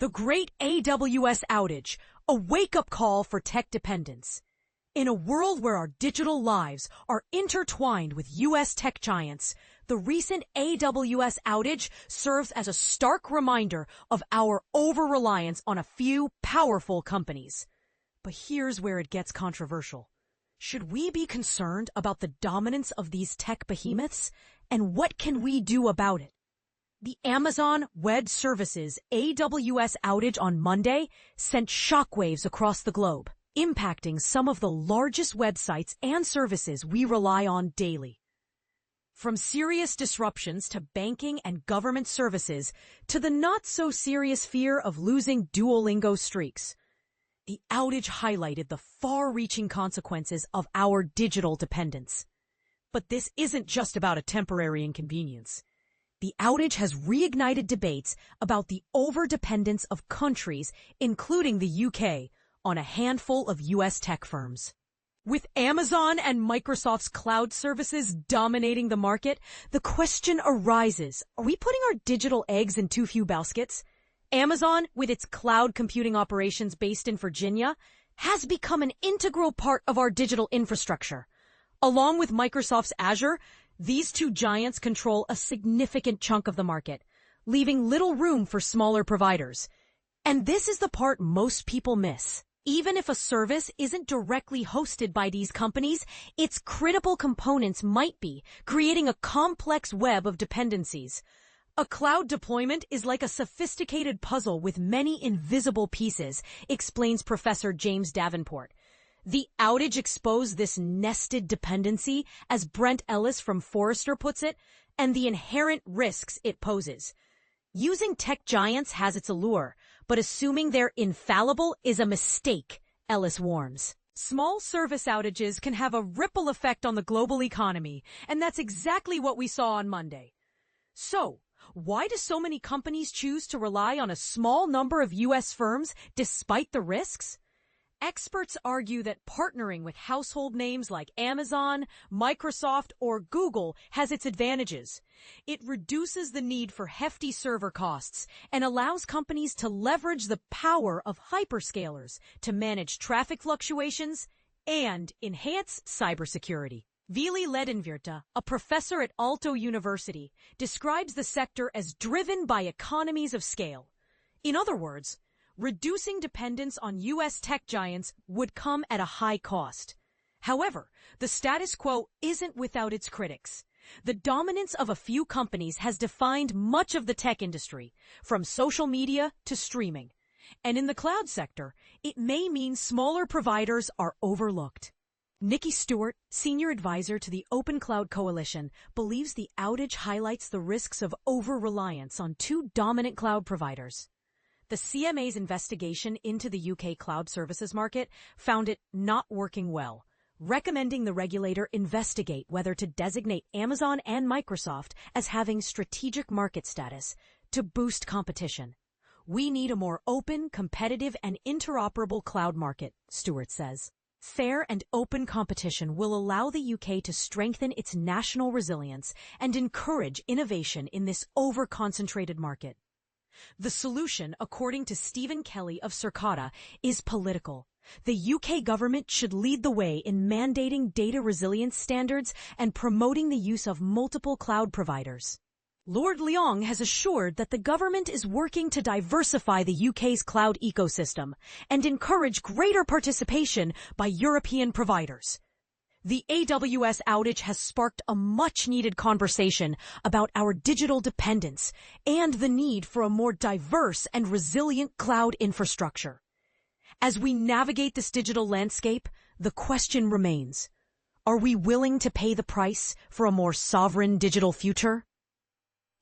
The great AWS outage, a wake-up call for tech dependence. In a world where our digital lives are intertwined with U.S. tech giants, the recent AWS outage serves as a stark reminder of our over-reliance on a few powerful companies. But here's where it gets controversial. Should we be concerned about the dominance of these tech behemoths, and what can we do about it? The Amazon Web Services AWS outage on Monday sent shockwaves across the globe, impacting some of the largest websites and services we rely on daily. From serious disruptions to banking and government services to the not-so-serious fear of losing Duolingo streaks, the outage highlighted the far-reaching consequences of our digital dependence. But this isn't just about a temporary inconvenience. The outage has reignited debates about the overdependence of countries, including the UK, on a handful of US tech firms. With Amazon and Microsoft's cloud services dominating the market, the question arises, are we putting our digital eggs in too few baskets? Amazon, with its cloud computing operations based in Virginia, has become an integral part of our digital infrastructure. Along with Microsoft's Azure, these two giants control a significant chunk of the market, leaving little room for smaller providers. And this is the part most people miss. Even if a service isn't directly hosted by these companies, its critical components might be, creating a complex web of dependencies. A cloud deployment is like a sophisticated puzzle with many invisible pieces, explains Professor James Davenport. The outage exposed this nested dependency, as Brent Ellis from Forrester puts it, and the inherent risks it poses. Using tech giants has its allure, but assuming they're infallible is a mistake, Ellis warns. Small service outages can have a ripple effect on the global economy, and that's exactly what we saw on Monday. So, why do so many companies choose to rely on a small number of U.S. firms despite the risks? Experts argue that partnering with household names like Amazon, Microsoft, or Google has its advantages. It reduces the need for hefty server costs and allows companies to leverage the power of hyperscalers to manage traffic fluctuations and enhance cybersecurity. Vili Ledenvirta, a professor at Aalto University, describes the sector as driven by economies of scale. In other words, reducing dependence on U.S. tech giants would come at a high cost. However, the status quo isn't without its critics. The dominance of a few companies has defined much of the tech industry, from social media to streaming. And in the cloud sector, it may mean smaller providers are overlooked. Nikki Stewart, senior advisor to the Open Cloud Coalition, believes the outage highlights the risks of over-reliance on two dominant cloud providers. The CMA's investigation into the UK cloud services market found it not working well, recommending the regulator investigate whether to designate Amazon and Microsoft as having strategic market status to boost competition. We need a more open, competitive, and interoperable cloud market, Stewart says. Fair and open competition will allow the UK to strengthen its national resilience and encourage innovation in this over-concentrated market. The solution, according to Stephen Kelly of Circata, is political. The UK government should lead the way in mandating data resilience standards and promoting the use of multiple cloud providers. Lord Leong has assured that the government is working to diversify the UK's cloud ecosystem and encourage greater participation by European providers. The AWS outage has sparked a much-needed conversation about our digital dependence and the need for a more diverse and resilient cloud infrastructure. As we navigate this digital landscape, the question remains, are we willing to pay the price for a more sovereign digital future?